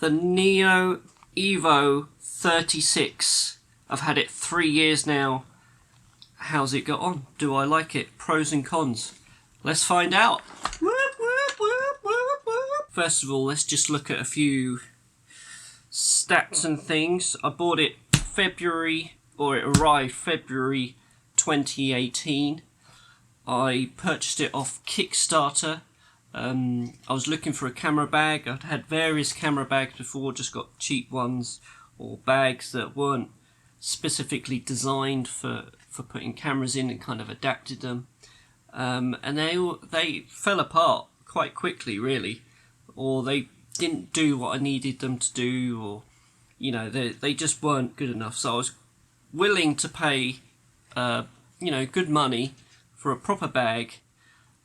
the Nya Evo 36. I've had it 3 years now. How's it got on? Do I like it? Pros and cons. Let's find out. First of all, let's just look at a few stats and things. I bought it February, or it arrived February 2018. I purchased it off Kickstarter. I was looking for a camera bag. I'd had various camera bags before, just got cheap ones or bags that weren't specifically designed for putting cameras in, and kind of adapted them. And they fell apart quite quickly, really, or they didn't do what I needed them to do, or they just weren't good enough. So I was willing to pay good money for a proper bag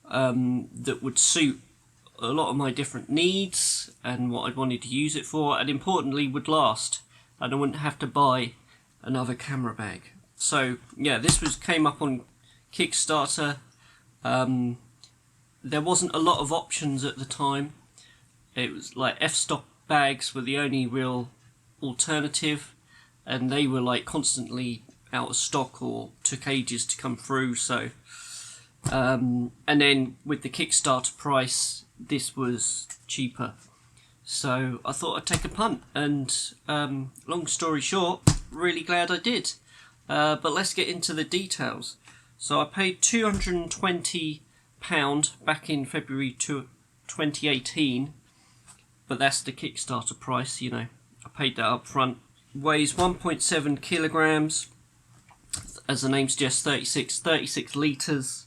that would suit a lot of my different needs and what I'd wanted to use it for, and importantly would last, and I wouldn't have to buy another camera bag. So yeah, this came up on Kickstarter. There wasn't a lot of options at the time. It was like f-stop bags were the only real alternative, and they were like constantly out of stock or took ages to come through. So and then with the Kickstarter price, this was cheaper, so I thought I'd take a punt, and long story short, really glad I did. But let's get into the details. So I paid £220 back in February 2018, but that's the Kickstarter price, I paid that up front. Weighs 1.7 kilograms, as the name suggests, 36 litres.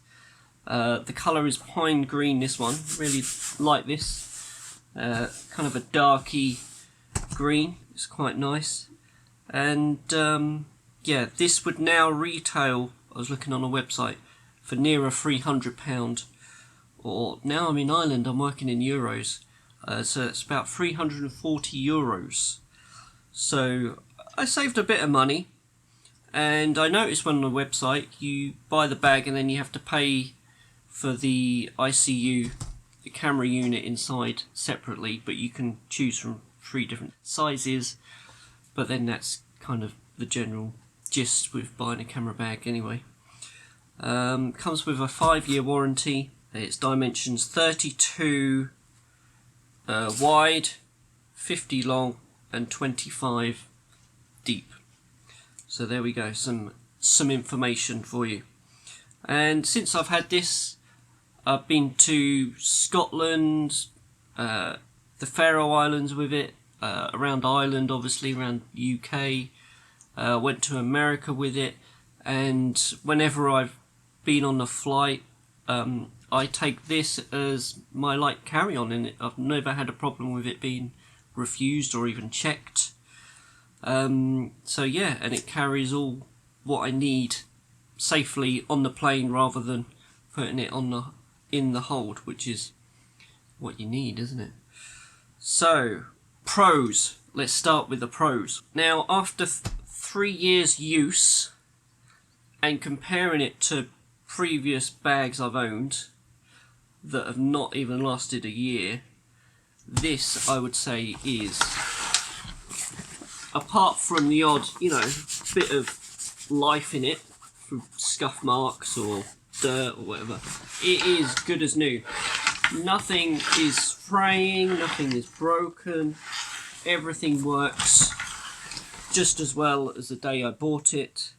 The colour is pine green, this one. Really like this. Kind of a darky green. It's quite nice. And yeah, this would now retail, I was looking on a website, for nearer £300. Or now I'm in Ireland, I'm working in euros. So it's about €340. So I saved a bit of money. And I noticed when on the website, you buy the bag and then you have to pay for the ICU, the camera unit inside, separately, but you can choose from 3 different sizes. But then that's kind of the general gist with buying a camera bag anyway. Comes with a 5-year warranty. Its dimensions 32 wide, 50 long, and 25 deep. So there we go, some information for you. And since I've had this, I've been to Scotland, the Faroe Islands with it, around Ireland, obviously, around UK. Went to America with it, and whenever I've been on a flight, I take this as my light carry-on in it. I've never had a problem with it being refused or even checked. So yeah, and it carries all what I need safely on the plane, rather than putting it on in the hold, which is what you need, isn't it? So, pros. Let's start with the pros. Now, after 3 years use, and comparing it to previous bags I've owned that have not even lasted a year, this, I would say, is, apart from the odd, bit of life in it, from scuff marks or dirt or whatever, it is good as new. Nothing is fraying, nothing is broken, everything works just as well as the day I bought it,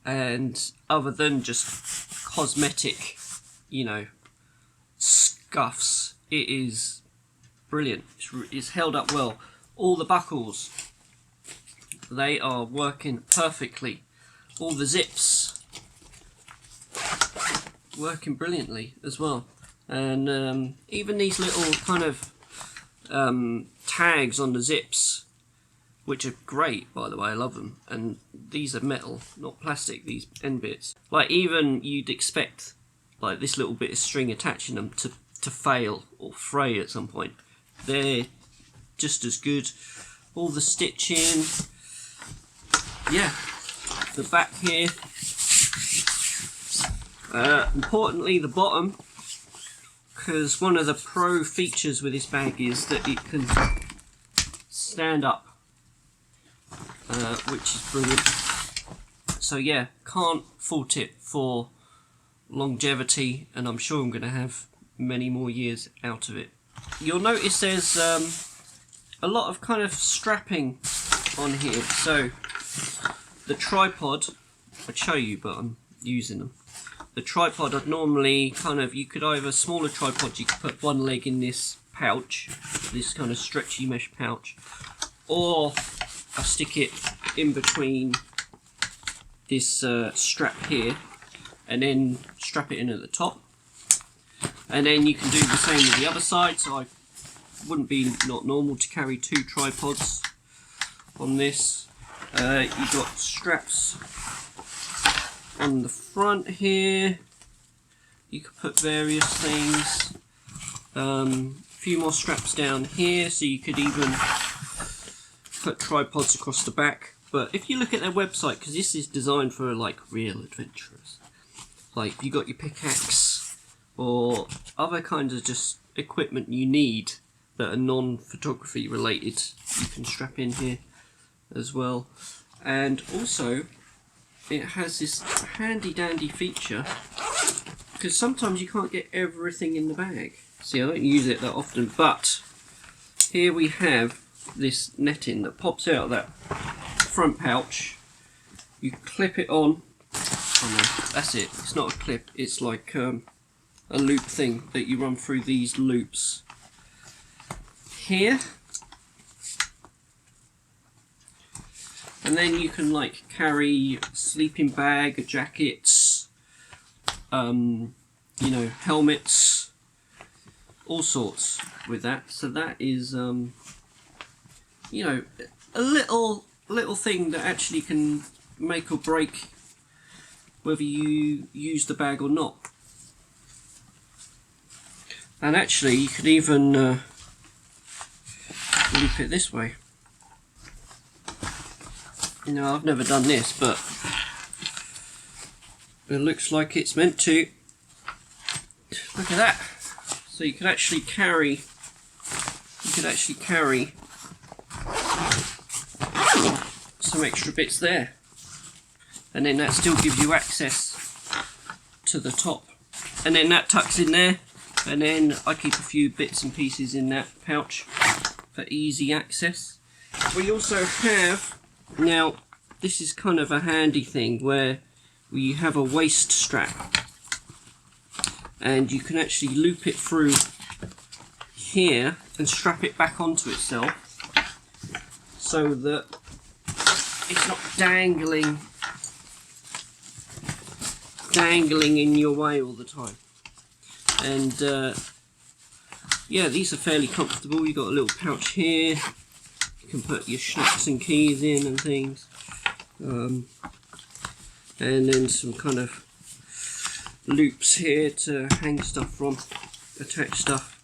and other than just cosmetic, scuffs, it is brilliant. It's held up well. All the buckles, they are working perfectly. All the zips working brilliantly as well, and even these little kind of tags on the zips, which are great, by the way, I love them. And these are metal, not plastic, these end bits. Like, even you'd expect like this little bit of string attaching them to fail or fray at some point. They're just as good. All the stitching, yeah. The back here, importantly the bottom, because one of the pro features with this bag is that it can stand up, which is brilliant. So yeah, can't fault it for longevity, and I'm sure I'm going to have many more years out of it. You'll notice there's a lot of kind of strapping on here. So the tripod, I'd show you, but I'm using them. The tripod, I'd normally kind of, you could either, smaller tripod, you could put one leg in this pouch, this kind of stretchy mesh pouch, or I stick it in between this strap here, and then strap it in at the top. And then you can do the same with the other side, so I wouldn't be not normal to carry 2 tripods on this. You've got straps on the front here, you could put various things. A few more straps down here, so you could even put tripods across the back. But if you look at their website, because this is designed for like real adventurers, like you got your pickaxe or other kinds of just equipment you need that are non-photography related, you can strap in here as well. And also it has this handy dandy feature, because sometimes you can't get everything in the bag. See, I don't use it that often, but here we have this netting that pops out of that front pouch. You clip it on. Oh no, that's it. It's not a clip. It's like a loop thing that you run through these loops here, and then you can like carry a sleeping bag, a jackets, you know, helmets, all sorts with that. So that is you know, a little thing that actually can make or break whether you use the bag or not. And actually you could even loop it this way. You know, I've never done this, but it looks like it's meant to. Look at that. So you could actually carry some extra bits there, and then that still gives you access to the top, and then that tucks in there, and then I keep a few bits and pieces in that pouch for easy access. We also have, now this is kind of a handy thing, where we have a waist strap, and you can actually loop it through here and strap it back onto itself, so that it's not dangling in your way all the time. And yeah, these are fairly comfortable. You've got a little pouch here, you can put your schnapps and keys in and things, and then some kind of loops here to hang stuff from, attach stuff.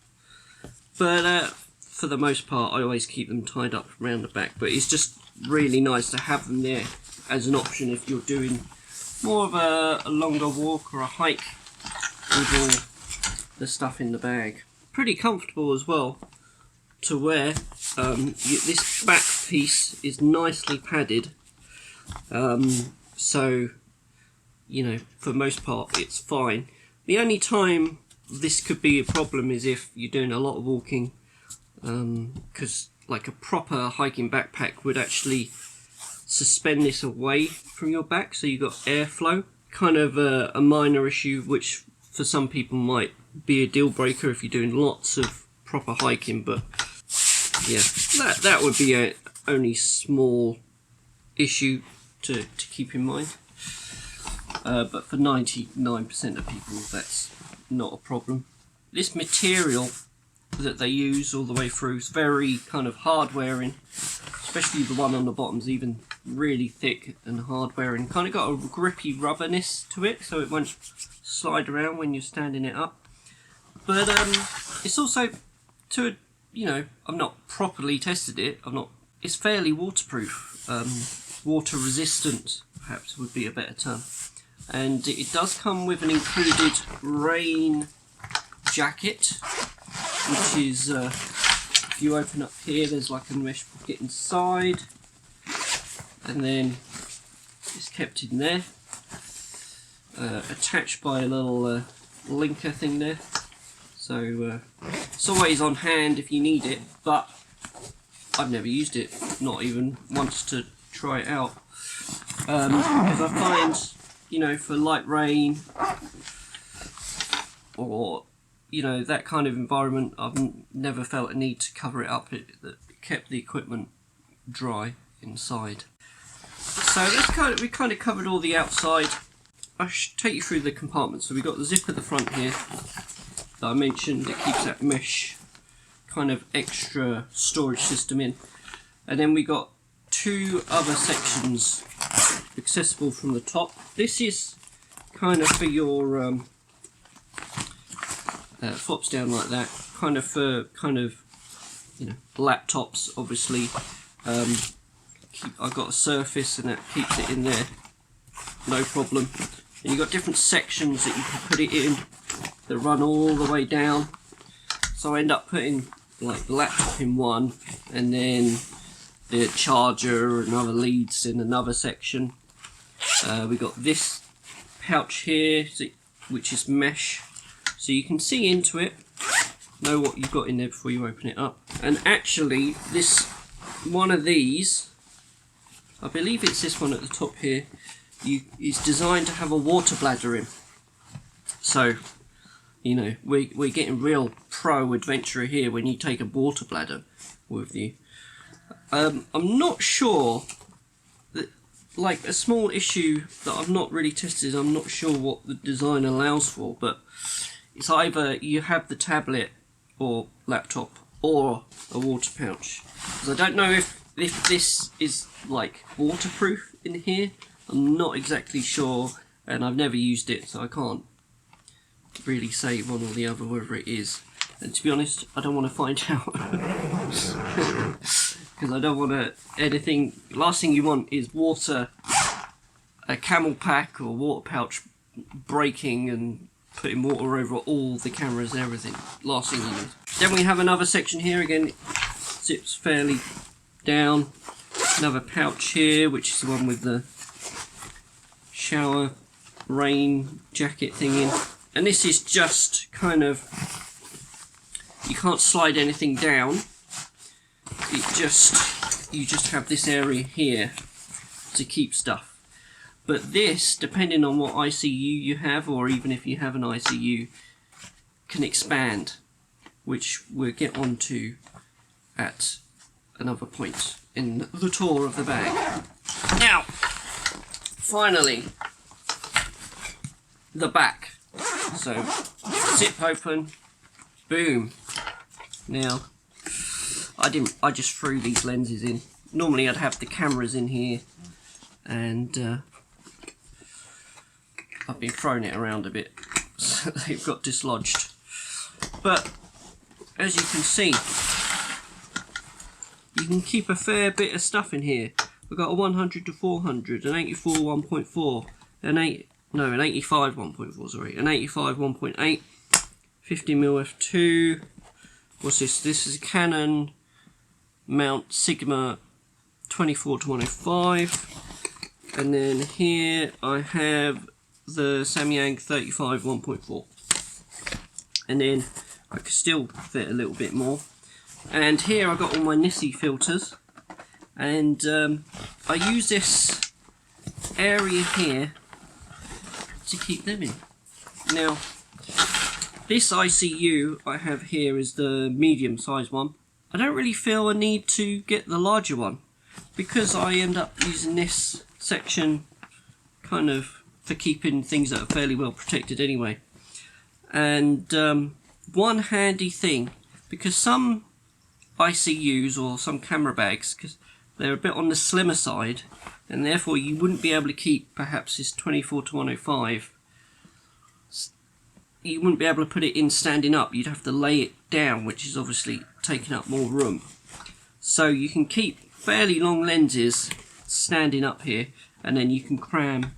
But for the most part, I always keep them tied up around the back. But it's just really nice to have them there as an option if you're doing more of a longer walk or a hike with all the stuff in the bag. Pretty comfortable as well to wear. This back piece is nicely padded, so you know, for the most part it's fine. The only time this could be a problem is if you're doing a lot of walking, because like a proper hiking backpack would actually suspend this away from your back, so you've got airflow. Kind of a minor issue, which for some people might be a deal breaker if you're doing lots of proper hiking, but yeah, that would be a only small issue to keep in mind. But for 99% of people, that's not a problem. This material that they use all the way through is very kind of hard wearing, especially the one on the bottom's even really thick and hard wearing. Kind of got a grippy rubberness to it, so it won't slide around when you're standing it up. But it's also, to you know, I've not properly tested it. It's fairly waterproof, water resistant, perhaps would be a better term. And it does come with an included rain jacket, which is, if you open up here, there's like a mesh pocket inside, and then it's kept in there, attached by a little linker thing there. So it's always on hand if you need it, but I've never used it, not even once to try it out. Because I find, you know, for light rain or, you know, that kind of environment, I've never felt a need to cover it up. It kept the equipment dry inside. So we kind of covered all the outside. I should take you through the compartments. So we've got the zip at the front here that I mentioned. It keeps that mesh kind of extra storage system in. And then we got two other sections accessible from the top. This is kind of for your flops down like that, kind of for you know, laptops obviously. I've got a Surface and that keeps it in there, no problem. And you've got different sections that you can put it in that run all the way down. So I end up putting like the laptop in one, and then the charger and other leads in another section. We got this pouch here, which is mesh, so you can see into it, know what you've got in there before you open it up. And actually, this one of these, I believe it's this one at the top here, is designed to have a water bladder in. So, you know, we're getting real pro adventurer here when you take a water bladder with you. I'm not sure, that, like a small issue that I've not really tested, I'm not sure what the design allows for, but it's either you have the tablet or laptop or a water pouch. Because I don't know if this is like waterproof in here. I'm not exactly sure, and I've never used it, so I can't really say one or the other whether it is. And to be honest, I don't want to find out. Because I don't want to, anything, last thing you want is water, a camel pack or water pouch breaking and putting water over all the cameras and everything. Last thing you need. Then we have another section here, again, it zips fairly down. Another pouch here, which is the one with the shower rain jacket thing in. And this is just kind of, you can't slide anything down. You just have this area here to keep stuff. But this, depending on what ICU you have, or even if you have an ICU, can expand, which we'll get onto at another point in the tour of the bag. Now, finally, the back. So, zip open, boom. Now, I just threw these lenses in. Normally I'd have the cameras in here, and I've been throwing it around a bit, so they've got dislodged. But, as you can see, you can keep a fair bit of stuff in here. We've got a 100 to 400, an 84 1.4, an 85 1.4, sorry, an 85 1.8, 50mm f2. What's this? This is a Canon mount Sigma 24 to 105, and then here I have the Samyang 35 1.4, and then I could still fit a little bit more. And here I've got all my Nisi filters, and I use this area here to keep them in. Now, this ICU I have here is the medium size one. I don't really feel a need to get the larger one, because I end up using this section kind of for keeping things that are fairly well protected anyway. And one handy thing, because some ICUs or some camera bags, because they're a bit on the slimmer side, and therefore you wouldn't be able to keep perhaps this 24 to 105. You wouldn't be able to put it in standing up, you'd have to lay it down, which is obviously taking up more room. So you can keep fairly long lenses standing up here, and then you can cram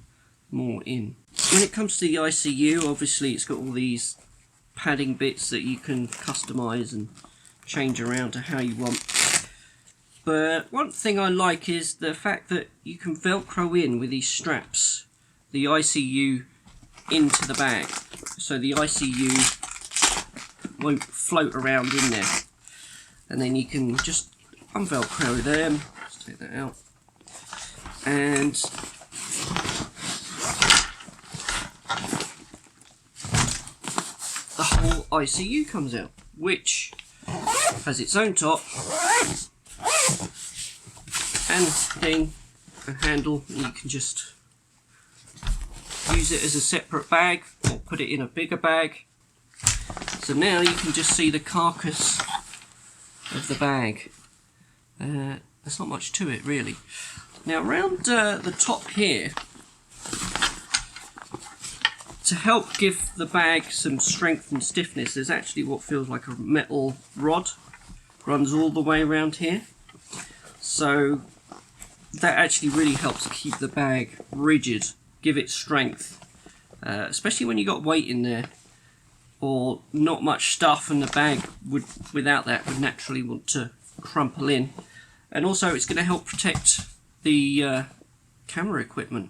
more in. When it comes to the ICU, obviously it's got all these padding bits that you can customize and change around to how you want. But one thing I like is the fact that you can Velcro in with these straps the ICU into the bag, so the ICU won't float around in there, and then you can just unvelcro them. Let's take that out, and the whole ICU comes out, which has its own top and thing and handle, and you can just use it as a separate bag or put it in a bigger bag. So now you can just see the carcass of the bag. There's not much to it really. Now around the top here, to help give the bag some strength and stiffness, there's actually what feels like a metal rod runs all the way around here. So that actually really helps keep the bag rigid, give it strength, especially when you got weight in there or not much stuff, and the bag would, without that, would naturally want to crumple in. And also it's going to help protect the camera equipment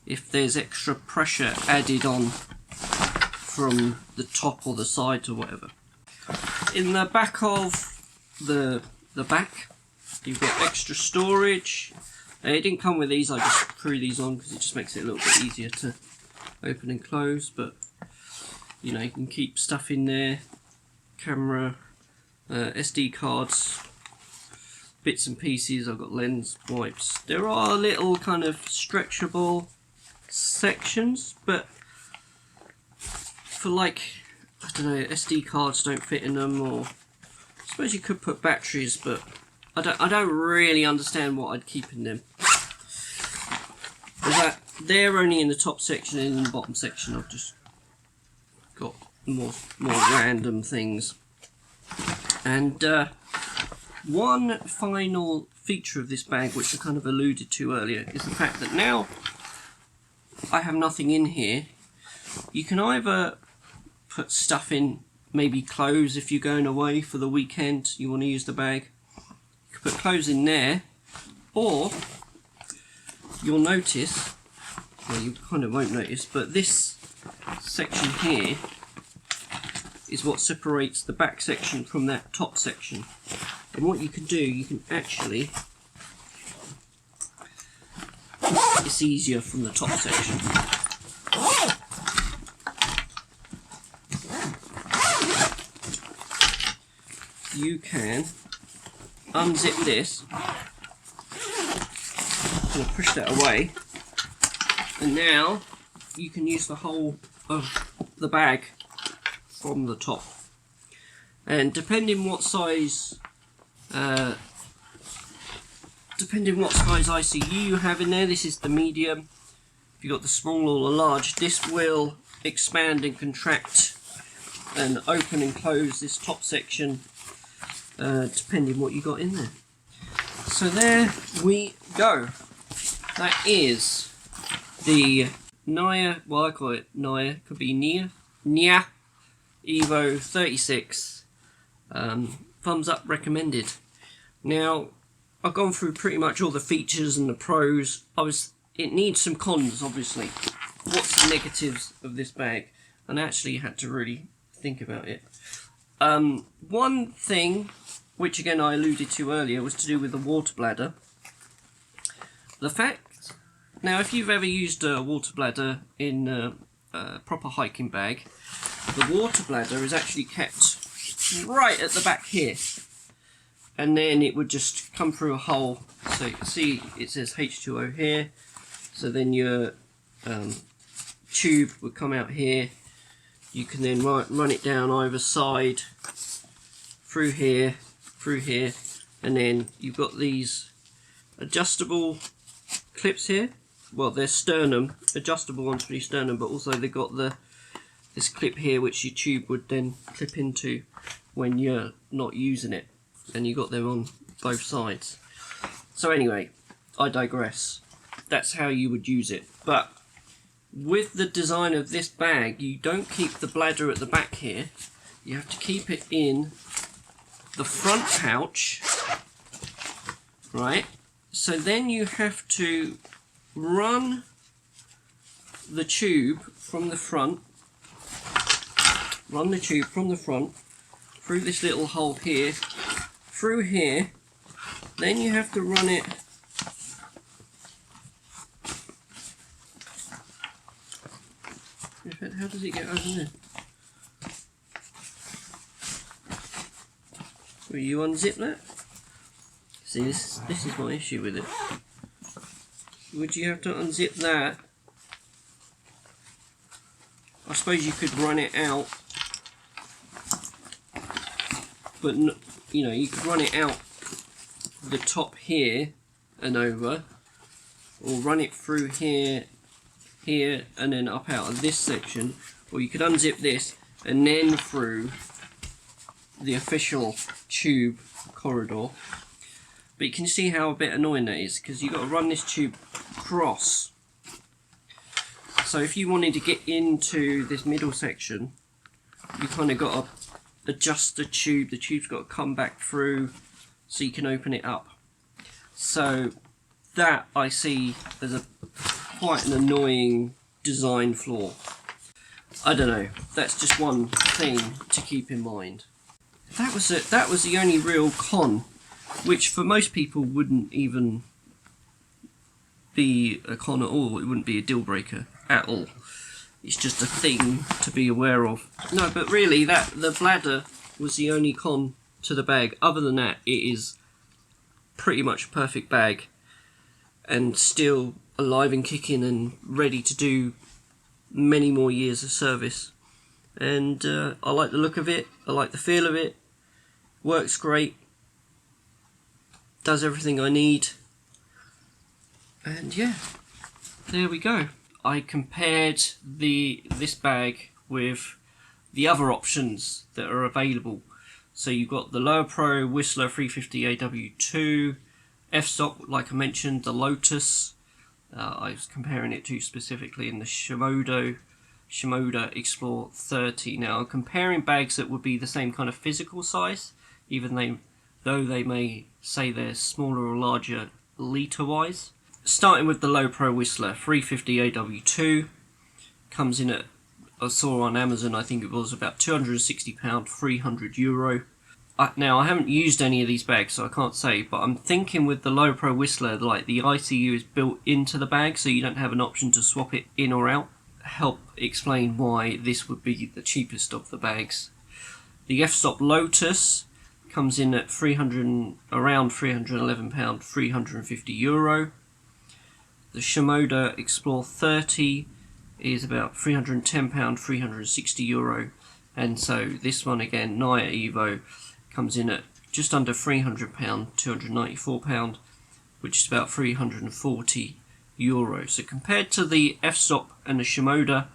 if there's extra pressure added on from the top or the sides or whatever. In the back of the back, you've got extra storage. It didn't come with these, I just threw these on because it just makes it a little bit easier to open and close, but you know, you can keep stuff in there, camera, SD cards, bits and pieces. I've got lens wipes. There are little kind of stretchable sections, but for like, I don't know, SD cards don't fit in them, or I suppose you could put batteries, but I don't really understand what I'd keep in them. They're only in the top section, and in the bottom section I've just got more random things. And one final feature of this bag, which I kind of alluded to earlier, is the fact that now I have nothing in here. You can either put stuff in, maybe clothes if you're going away for the weekend, you want to use the bag. You can put clothes in there, or you'll notice, well, you kind of won't notice, but this section here is what separates the back section from that top section. And what you can do, you can actually, it's easier from the top section. You can unzip this, and push that away, and now you can use the whole of the bag from the top. And depending what size ICU you have in there, this is the medium. If you've got the small or the large, this will expand and contract and open and close this top section, depending what you got in there. So there we go. That is the Nya, well, I call it Nya, could be Nya Evo 36. Thumbs up recommended. Now, I've gone through pretty much all the features and the pros. It needs some cons, obviously. What's the negatives of this bag? And I actually had to really think about it. One thing, which again I alluded to earlier, was to do with the water bladder. The fact, now if you've ever used a water bladder in a proper hiking bag, the water bladder is actually kept right at the back here, and then it would just come through a hole. So you can see it says H2O here, so then your tube would come out here. You can then run it down either side, through here, and then you've got these adjustable clips here. Well, they're sternum, adjustable ones for your sternum, but also they've got this clip here which your tube would then clip into when you're not using it, and you got them on both sides. So anyway, I digress. That's how you would use it. But with the design of this bag, you don't keep the bladder at the back here. You have to keep it in the front pouch, right? So then you have to run the tube from the front, through this little hole here, through here, then you have to run it how does it get over there? Will you unzip that? See, this is my issue with it. Would you have to unzip that? I suppose you could run it out, but you know, you could run it out the top here and over, or run it through here, here, and then up out of this section, or you could unzip this and then through the official tube corridor. But you can see how a bit annoying that is, because you've got to run this tube across. So if you wanted to get into this middle section, you kind of got to adjust the tube's got to come back through so you can open it up. So that I see as quite an annoying design flaw. I don't know, that's just one thing to keep in mind. That was the only real con, which for most people wouldn't even be a con at all. It wouldn't be a deal breaker at all. It's just a thing to be aware of. No, but really, the bladder was the only con to the bag. Other than that, it is pretty much a perfect bag, and still alive and kicking and ready to do many more years of service. And I like the look of it, I like the feel of it, works great, does everything I need, and yeah, there we go. I compared this bag with the other options that are available. So you've got the Lowepro Whistler AW II, f-stop, like I mentioned, the Lotus, I was comparing it to specifically in the Shimoda Explore 30. Now I'm comparing bags that would be the same kind of physical size, even though they may say they're smaller or larger litre wise. Starting with the Lowepro Whistler AW II, comes in at, I saw on Amazon, I think it was about £260, €300. Now I haven't used any of these bags, so I can't say, but I'm thinking with the Lowepro Whistler, like the ICU is built into the bag, so you don't have an option to swap it in or out. Help explain why this would be the cheapest of the bags. The f-stop Lotus comes in at around £311, €350. The Shimoda Explore 30 is about £310, €360, and so this one again, Nya Evo, comes in at just under £300, £294, which is about €340. So compared to the f-stop and the Shimoda,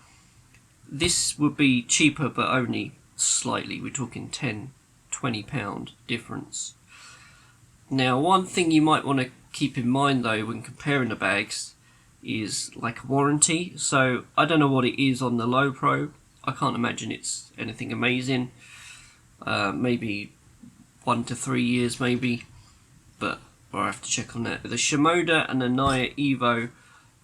this would be cheaper, but only slightly. We're talking £10–20 difference. Now, one thing you might want to keep in mind though when comparing the bags is like a warranty. So I don't know what it is on the Lowepro. I can't imagine it's anything amazing. Maybe 1 to 3 years maybe, but I'll have to check on that. The Shimoda and the Nya Evo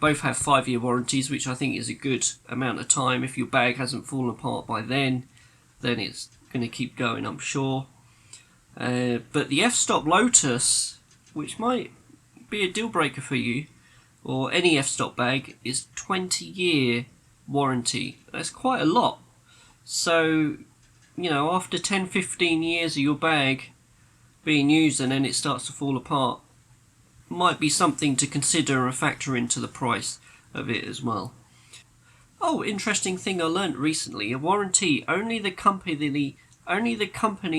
both have 5-year warranties, which I think is a good amount of time. If your bag hasn't fallen apart by then it's going to keep going, I'm sure. But the f-stop Lotus, which might be a deal breaker for you, or any f-stop bag, is 20-year warranty. That's quite a lot. So, you know, after 10–15 years of your bag being used and then it starts to fall apart, might be something to consider and factor into the price of it as well. Oh, interesting thing I learned recently, a warranty, only the company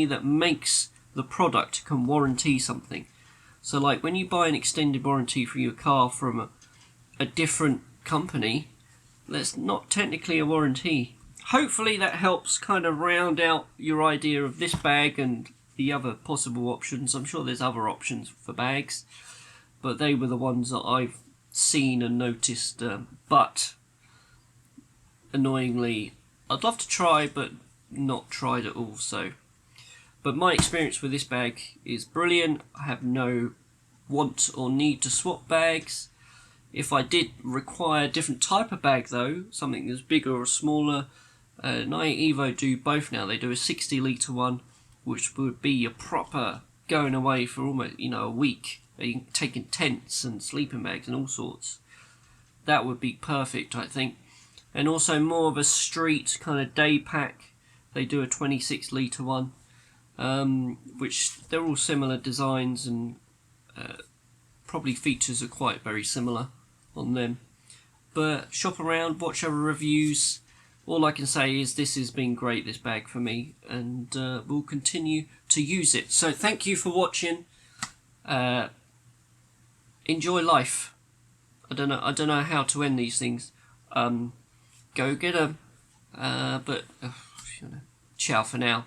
that makes the product can warranty something. So like when you buy an extended warranty for your car from a different company, that's not technically a warranty. Hopefully that helps kind of round out your idea of this bag and the other possible options. I'm sure there's other options for bags, but they were the ones that I've seen and noticed, but annoyingly I'd love to try, but not tried at all. So But my experience with this bag is brilliant. I have no want or need to swap bags. If I did require a different type of bag though, something that's bigger or smaller, Nya Evo do both now. They do a 60 litre one, which would be a proper going away for almost, a week. You taking tents and sleeping bags and all sorts. That would be perfect, I think. And also more of a street kind of day pack. They do a 26 litre one, which they're all similar designs, and probably features are quite very similar on them. But shop around, watch other reviews. All I can say is this has been great, this bag, for me, and we'll continue to use it. So thank you for watching. Enjoy life. I don't know how to end these things. Go get 'em. Ciao for now.